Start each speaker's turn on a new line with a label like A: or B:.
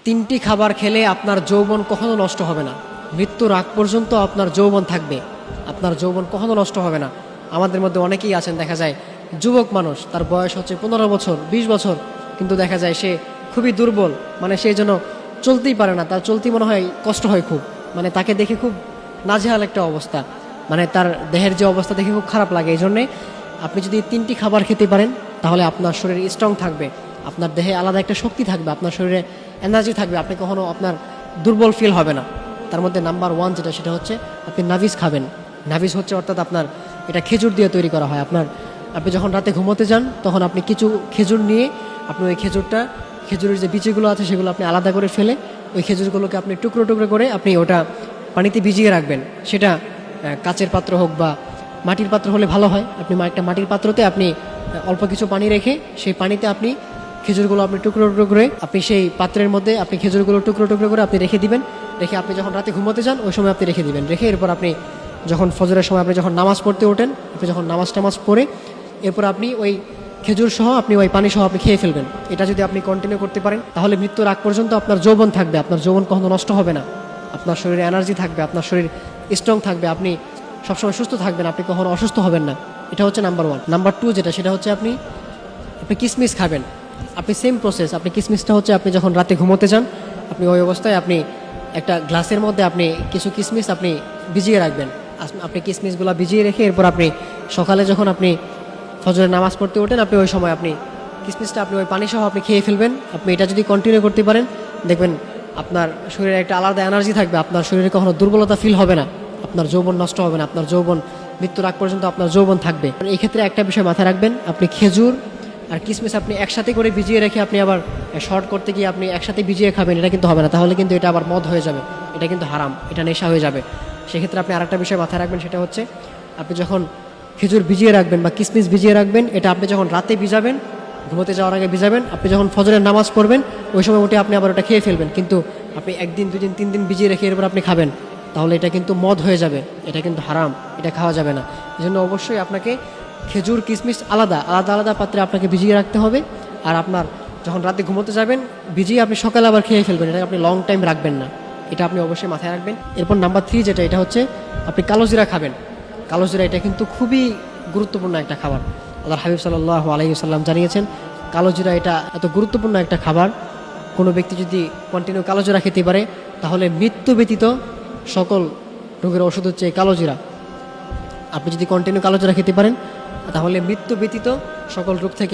A: তিনটি খাবার খেলে আপনার যৌবন কখনো নষ্ট হবে না। মৃত্যুর আগ পর্যন্ত আপনার যৌবন থাকবে, আপনার যৌবন কখনো নষ্ট হবে না। আমাদের মধ্যে অনেকেই আছেন, দেখা যায় যুবক মানুষ, তার বয়স হচ্ছে 15 বছর 20 বছর, কিন্তু দেখা যায় সে খুবই দুর্বল, মানে সেই জন্য চলতেই পারে না, তার চলতে মনে হয় কষ্ট হয় খুব, মানে তাকে দেখে খুব নাজেহাল একটা অবস্থা, মানে তার দেহের যে অবস্থা দেখে খুব খারাপ লাগে। এই জন্যে আপনি যদি তিনটি খাবার খেতে পারেন তাহলে আপনার শরীর স্ট্রং থাকবে, আপনার দেহে আলাদা একটা শক্তি থাকবে, আপনার শরীরে এনার্জি থাকবে, আপনি কখনো আপনার দুর্বল ফিল হবে না। তার মধ্যে নাম্বার 1 যেটা, সেটা হচ্ছে আপনি নাভিস খাবেন। নাভিস হচ্ছে অর্থাৎ আপনার এটা খেজুর দিয়ে তৈরি করা হয়। আপনি যখন রাতে ঘুমোতে যান তখন আপনি কিছু খেজুর নিয়ে আপনি ওই খেজুরের যে বীজগুলো আছে সেগুলো আপনি আলাদা করে ফেলে ওই খেজুরগুলোকে আপনি টুকরো টুকরো করে আপনি ওটা পানিতে ভিজিয়ে রাখবেন। সেটা কাচের পাত্র হোক বা মাটির পাত্র হলে ভালো হয়। আপনি একটা মাটির পাত্রতে আপনি অল্প কিছু পানি রেখে সেই পানিতে আপনি খেজুরগুলো আপনি টুকরো টুকরো করে আপনি সেই পাত্রের মধ্যে আপনি খেজুরগুলো টুকরো টুকরো করে আপনি রেখে দিবেন। রেখে আপনি যখন রাতে ঘুমোতে যান ওই সময় আপনি রেখে দিবেন। রেখে এরপর আপনি যখন ফজরের সময় আপনি যখন নামাজ পড়তে ওঠেন, আপনি যখন নামাজ পড়ে এরপর আপনি ওই খেজুর সহ আপনি ওই পানি সহ আপনি খেয়ে ফেলবেন। এটা যদি আপনি কন্টিনিউ করতে পারেন তাহলে মৃত্যুর আগ পর্যন্ত আপনার যৌবন থাকবে, আপনার যৌবন কখনো নষ্ট হবে না, আপনার শরীরে এনার্জি থাকবে, আপনার শরীর স্ট্রং থাকবে, আপনি সবসময় সুস্থ থাকবেন, আপনি কখনো অসুস্থ হবেন না। এটা হচ্ছে নাম্বার 1। নাম্বার 2 যেটা, সেটা হচ্ছে আপনি কিশমিশ খাবেন। আপনি সেম প্রসেস, আপনি কিশমিশটা হচ্ছে আপনি যখন রাতে ঘুমোতে যান আপনি ওই অবস্থায় আপনি একটা গ্লাসের মধ্যে আপনি কিছু কিশমিশ আপনি ভিজিয়ে রাখবেন। আপনি কিশমিশগুলো ভিজিয়ে রেখে এরপর আপনি সকালে যখন আপনি ফজরের নামাজ পড়তে ওঠেন আপনি ওই সময় আপনি কিশমিশটা আপনি ওই পানি সহ আপনি খেয়ে ফেলবেন। আপনি এটা যদি কন্টিনিউ করতে পারেন দেখবেন আপনার শরীরে একটা আলাদা এনার্জি থাকবে, আপনার শরীরে কখনো দুর্বলতা ফিল হবে না, আপনার যৌবন নষ্ট হবে না, আপনার যৌবন মৃত্যুর আগ পর্যন্ত আপনার যৌবন থাকবে। এই ক্ষেত্রে একটা বিষয় মাথায় রাখবেন, আপনি খেজুর আর কিশমিশ আপনি একসাথে করে ভিজিয়ে রেখে আপনি আবার শর্ট করতে গিয়ে আপনি একসাথে ভিজিয়ে খাবেন, এটা কিন্তু হবে না, তাহলে কিন্তু এটা আবার মদ হয়ে যাবে, এটা কিন্তু হারাম, এটা নেশা হয়ে যাবে। সেক্ষেত্রে আপনি আরেকটা বিষয় মাথায় রাখবেন, সেটা হচ্ছে আপনি যখন খেজুর ভিজিয়ে রাখবেন বা কিশমিশ ভিজিয়ে রাখবেন, এটা আপনি যখন রাতে ভিজাবেন, ঘুমোতে যাওয়ার আগে ভিজাবেন, আপনি যখন ফজরের নামাজ পড়বেন ওই সময় উঠে আপনি আবার ওটা খেয়ে ফেলবেন। কিন্তু আপনি 1 দিন 2 দিন 3 দিন ভিজিয়ে রেখে এরপর আপনি খাবেন, তাহলে এটা কিন্তু মদ হয়ে যাবে, এটা কিন্তু হারাম, এটা খাওয়া যাবে না। এই জন্য অবশ্যই আপনাকে খেজুর কিশমিশ আলাদা আলাদা আলাদা পাত্রে আপনাকে ভিজিয়ে রাখতে হবে। আর আপনার যখন রাতে ঘুমোতে যাবেন ভিজিয়ে আপনি সকালে আবার খেয়ে ফেলবেন, এটা আপনি লং টাইম রাখবেন না, এটা আপনি অবশ্যই মাথায় রাখবেন। এরপর নাম্বার 3 যেটা, এটা হচ্ছে আপনি কালো জিরা খাবেন। কালো জিরা এটা কিন্তু খুবই গুরুত্বপূর্ণ একটা খাবার। আল্লাহ হাবিব সাল্লাল্লাহু আলাইহি ওয়াসাল্লাম জানিয়েছেন কালো জিরা এটা এত গুরুত্বপূর্ণ একটা খাবার, কোনো ব্যক্তি যদি কন্টিনিউ কালো জিরা খেতে পারে তাহলে মৃত্যু ব্যতীত সকল রোগের ওষুধ হচ্ছে এই কালো জিরা। আপনি যদি কন্টিনিউ কালো জিরা খেতে পারেন তাহলে মৃত্যু ব্যতীত সকল রোগ থেকে